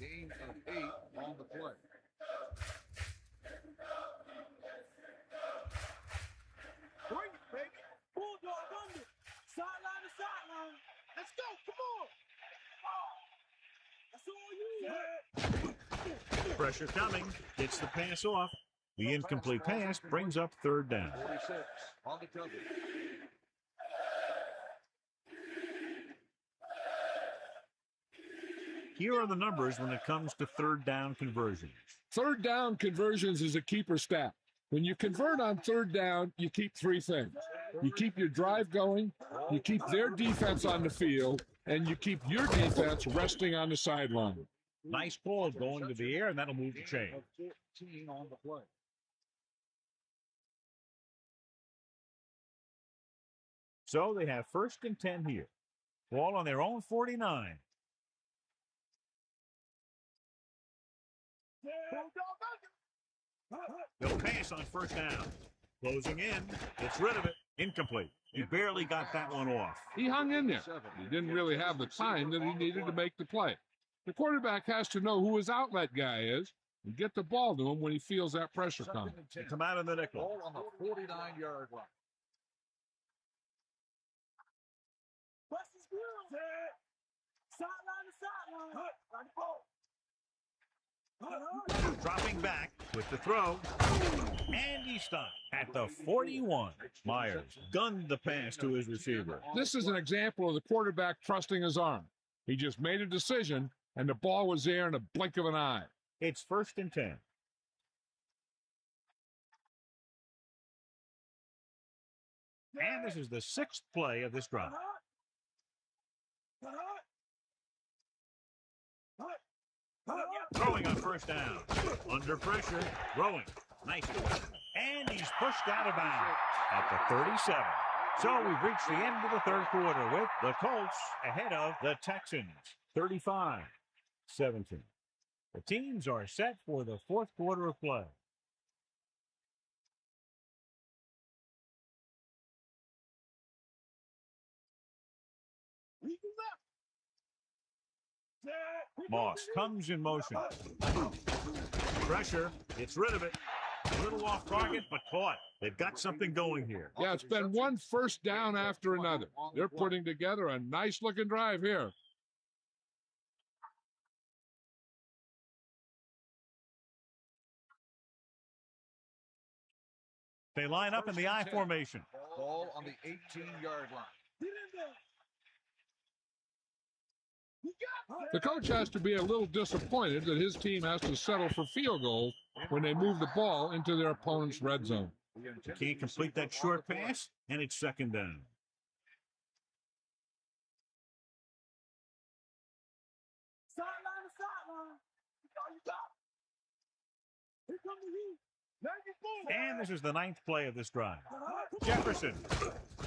gain of 8 on the play. Bring it, baby. Bulldog under. Sideline to sideline. Let's go. Come on. That's all you. Pressure coming. Gets the pass off. The incomplete pass brings up third down. 46 on the cover. Here are the numbers when it comes to third down conversions. Third down conversions is a keeper stat. When you convert on third down, you keep 3 things. You keep your drive going, you keep their defense on the field, and you keep your defense resting on the sideline. Nice ball going to the air, and that'll move the chain. 14 on the play. So they have 1st and 10 here. Ball on their own 49. They'll pass on 1st down. Closing in. Gets rid of it. Incomplete. He barely got that one off. He hung in there. He didn't really have the time that he needed to make the play. The quarterback has to know who his outlet guy is and get the ball to him when he feels that pressure coming. They come out of the nickel. Ball on the 49-yard line. Buster's Grill. Sideline to sideline. Right ball. Dropping back with the throw. And he stopped at the 41. Myers gunned the pass to his receiver. This is an example of the quarterback trusting his arm. He just made a decision, and the ball was there in a blink of an eye. It's 1st and 10. And this is the 6th play of this drive. Throwing on 1st down. Under pressure. Throwing. Nice. And he's pushed out of bounds at the 37. So we've reached the end of the 3rd quarter with the Colts ahead of the Texans. 35-17. The teams are set for the 4th quarter of play. Moss comes in motion. Pressure. Gets rid of it. A little off target, but caught. They've got something going here. Yeah, it's been one 1st down after another. They're putting together a nice-looking drive here. They line up in the I formation. Ball on the 18-yard line. The coach has to be a little disappointed that his team has to settle for field goals when they move the ball into their opponent's red zone. You can't complete that short pass, and it's second down. Sideline to sideline. All you got. Here come the heat. 94. And this is the 9th play of this drive. Jefferson.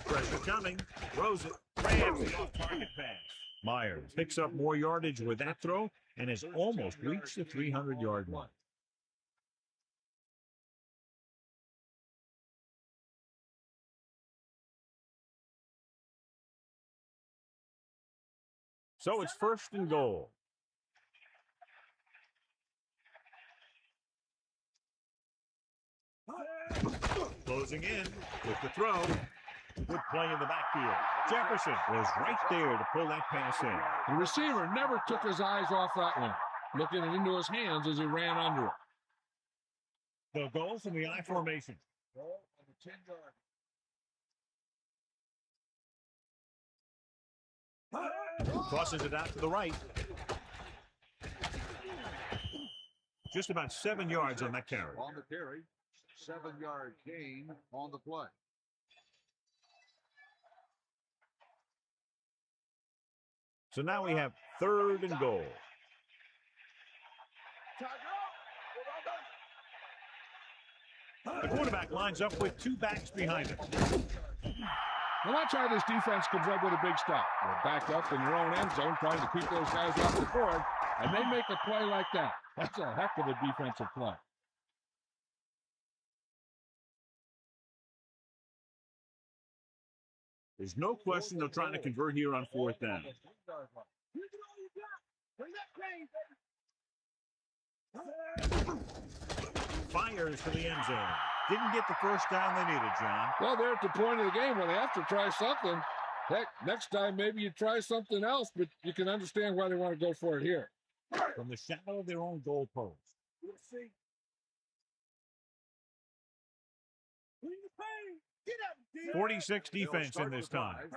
Pressure coming. Throws it. Grabs the off-target pass. Myers picks up more yardage with that throw and has almost reached the 300-yard line. So it's first and goal. Closing in with the throw. Good play in the backfield. Jefferson was right there to pull that pass in. The receiver never took his eyes off that one, looking it into his hands as he ran under it. The goal from the I formation. Ball on the 10-yard. Tosses it out to the right. Just about 7 yards on that carry. On the carry, 7-yard gain on the play. So now we have third and goal. The quarterback lines up with 2 backs behind him. Well, that's how this defense comes up with a big stop. They're backed up in their own end zone trying to keep those guys off the board, and they make a play like that. That's a heck of a defensive play. There's no question they're trying to convert here on 4th down. Fires to the end zone. Didn't get the first down they needed, John. Well, they're at the point of the game where they have to try something. Heck, next time maybe you try something else, but you can understand why they want to go for it here. From the shadow of their own goal post. 46 defense in this time.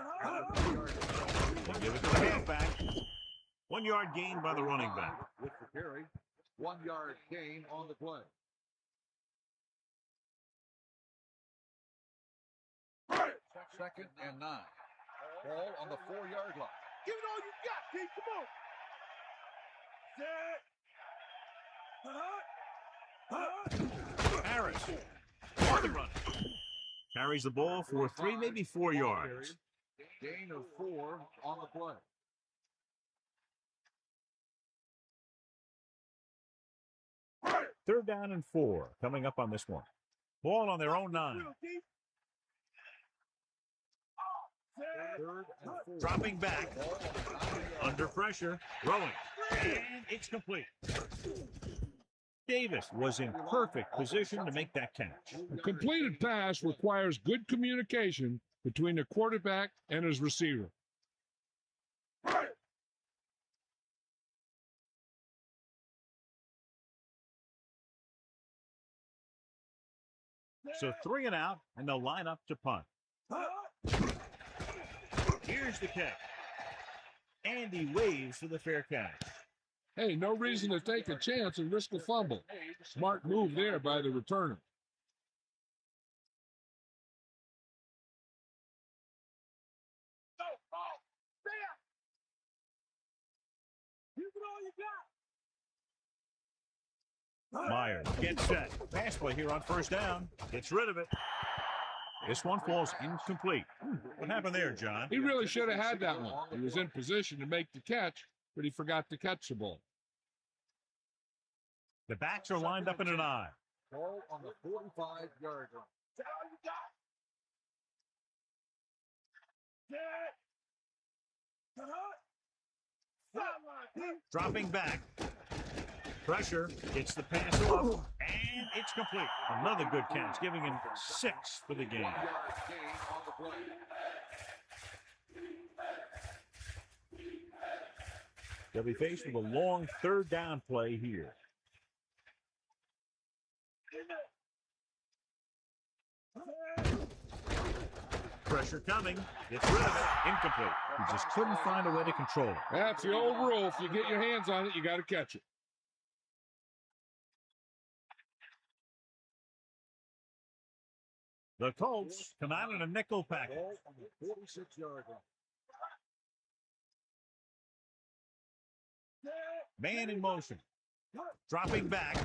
They'll give it to the halfback. 1 yard gain by the running back. With the carry, 1-yard gain on the play. Second and 9. Ball on the 4-yard line. Give it all you got, T. Come on. Harris. On the run. Carries the ball for 3, maybe 4 yards. Gain of 4 on the play. Third down and 4 coming up on this one. Ball on their own 9. Third and 4. Dropping back. Under pressure. Throwing. And it's complete. Davis was in perfect position to make that catch. A completed pass requires good communication between the quarterback and his receiver. So 3 and out, and they'll line up to punt. Here's the catch. And he waves for the fair catch. Hey, no reason to take a chance and risk a fumble. Smart move there by the returner. Myers gets set. Pass play here on first down. Gets rid of it. This one falls incomplete. What happened there, John? He really should have had that one. He was in position to make the catch, but he forgot to catch the ball. The backs are lined up in an I. Ball on the 45-yard line. Dropping back. Pressure, gets the pass off, and it's complete. Another good catch, giving him 6 for the game. 1-yard gain on the play. They'll be faced with a long third down play here. Pressure coming. Gets rid of it. Incomplete. He just couldn't find a way to control it. That's the old rule. If you get your hands on it, you got to catch it. The Colts come out in a nickel package. 46-yard line. Man in motion. Dropping back.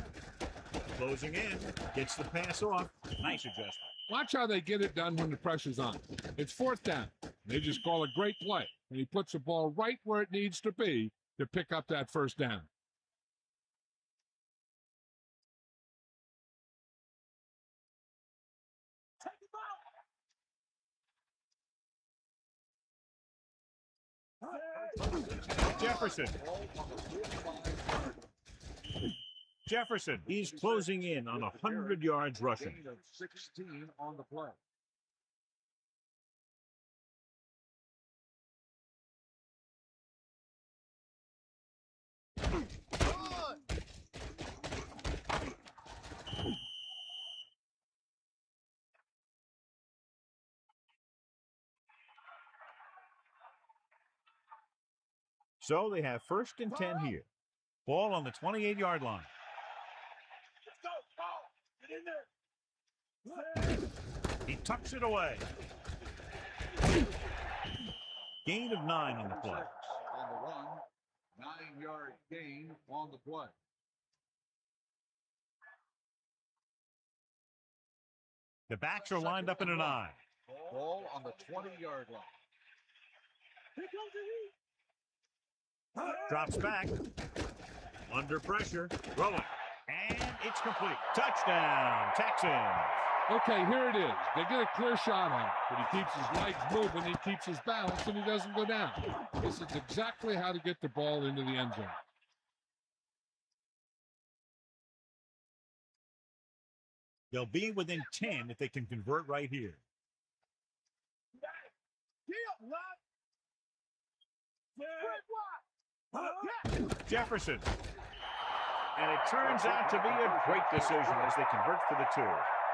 Closing in. Gets the pass off. Nice adjustment. Watch how they get it done when the pressure's on. It's 4th down. They just call a great play. And he puts the ball right where it needs to be to pick up that 1st down. Jefferson. He's closing in on 100 yards rushing. Gain of 16 on the play. So they have 1st and 10 here. Ball on the 28-yard line. He tucks it away. Gain of 9 on the play. On the run, 9-yard gain on the play. The backs are lined up in an I. Ball on the 20-yard line. Drops back. Under pressure. Throwing. And it's complete. Touchdown, Texans. Okay, here it is. They get a clear shot on it, but he keeps his legs moving, he keeps his balance, and he doesn't go down. This is exactly how to get the ball into the end zone. They'll be within 10 if they can convert right here. Jefferson. And it turns out to be a great decision as they convert for the 2.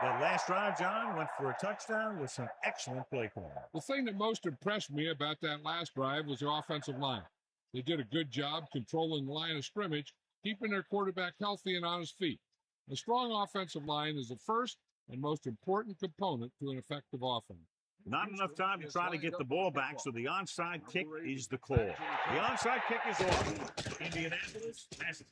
That last drive, John, went for a touchdown with some excellent play calling. The thing that most impressed me about that last drive was the offensive line. They did a good job controlling the line of scrimmage, keeping their quarterback healthy and on his feet. A strong offensive line is the first and most important component to an effective offense. Not enough time to try to get the ball back, so the onside kick is the call. The onside kick is off. Indianapolis has it.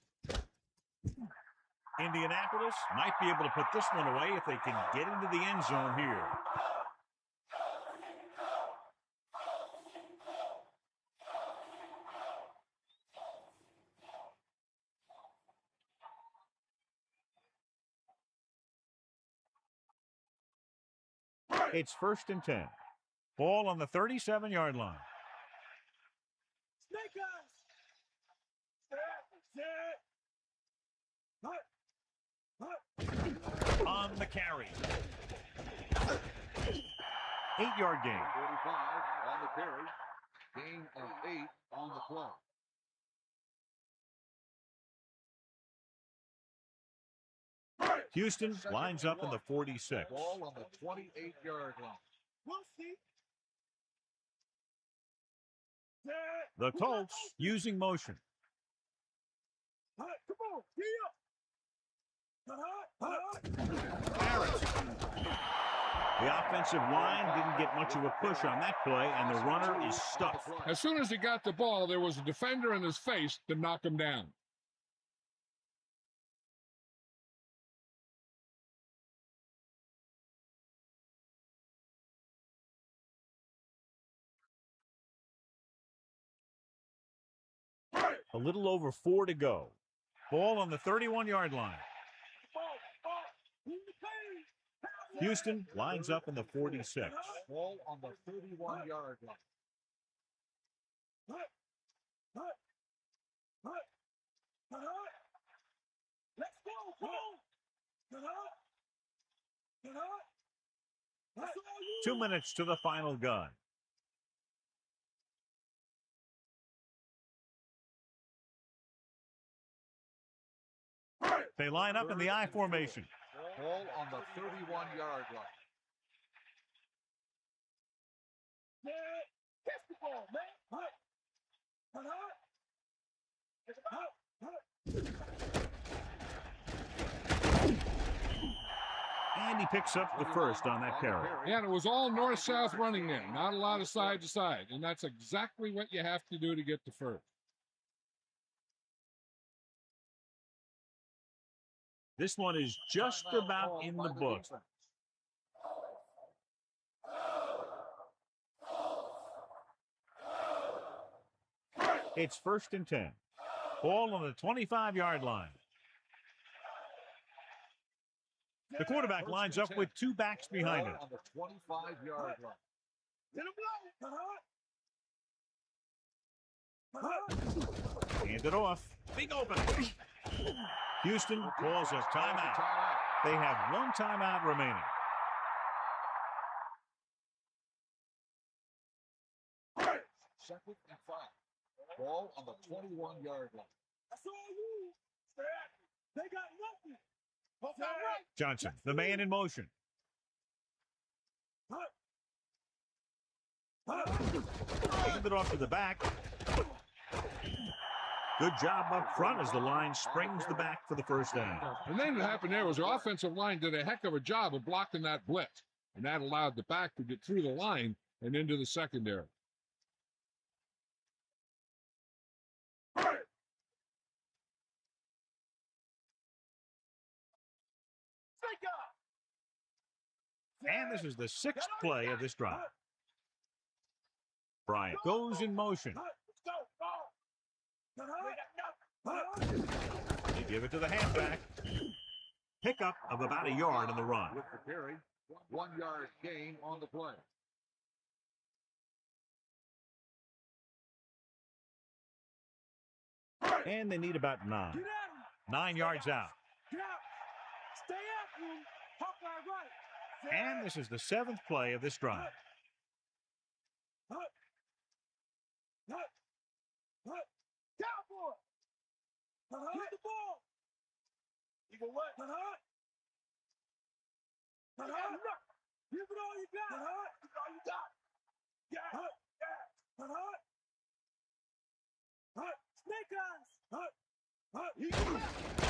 Indianapolis might be able to put this one away if they can get into the end zone here. It's 1st and 10. Ball on the 37-yard line. On the carry. 8-yard gain. 45 on the carry. Gain of 8 on the play. Houston lines up in the 46. Ball on the 28-yard line. The Colts using motion. Harris. The offensive line didn't get much of a push on that play, and the runner is stuffed. As soon as he got the ball, there was a defender in his face to knock him down. A little over 4 to go. Ball on the 31-yard line. Houston lines up in the 46. Ball on the 31-yard line. Let's go. 2 minutes to the final gun. They line up in the I formation. Ball on the 31-yard line. And he picks up the first on that carry. Yeah, and it was all north-south running there. Not a lot of side-to-side. And that's exactly what you have to do to get the first. This one is just about in the book. It's 1st and 10. Ball on the 25-yard line. The quarterback lines up with 2 backs behind him. On the 25-yard line. Hand it off. Big open. Houston calls a timeout. They have 1 timeout remaining. Second and 5. Ball on the 21-yard line. That's all you. They got nothing. Johnson, the man in motion. Hand it off to the back. Good job up front as the line springs the back for the first down. And then what happened there was the offensive line did a heck of a job of blocking that blitz. And that allowed the back to get through the line and into the secondary. And this is the 6th play of this drive. Bryant goes in motion. They give it to the halfback. Pickup of about a yard on the run. With the carry, 1-yard gain on the play. And they need about 9. 9 yards out. Stay after him. Hawkeye right. And this is the 7th play of this drive. Cowboy! Get the ball! You go what? Give it all you got! Give it all you got! Yeah! Snake eyes!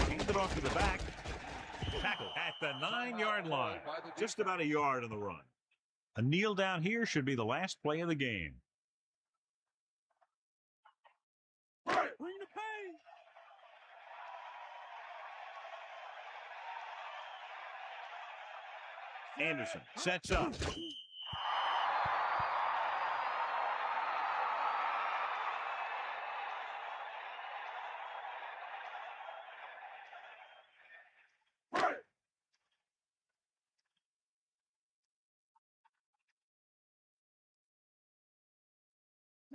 Hand it off to the back. Tackle at the 9-yard line. Just about a yard on the run. A kneel down here should be the last play of the game. Bring the pain. Anderson sets up.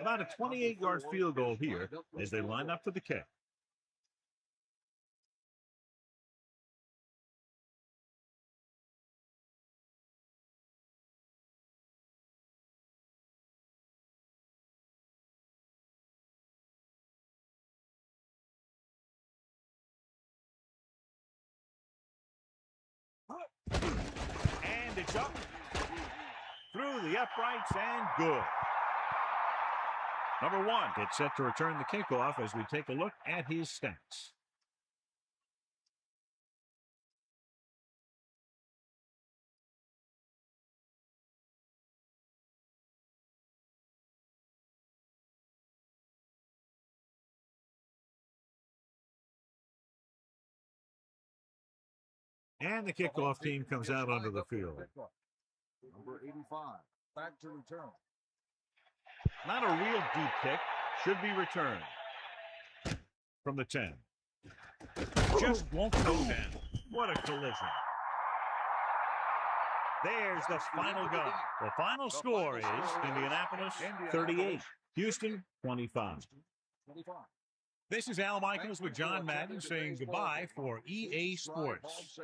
About a 28-yard field goal here as they line up for the kick. And it's up through the uprights and good. Number 1 gets set to return the kickoff as we take a look at his stats. And the kickoff team comes out onto the field. Number 85, back to return. Not a real deep kick. Should be returned. From the 10. Just won't go down. What a collision. There's the final go. The final score is Indianapolis 38, Houston 25. This is Al Michaels with John Madden saying goodbye for EA Sports.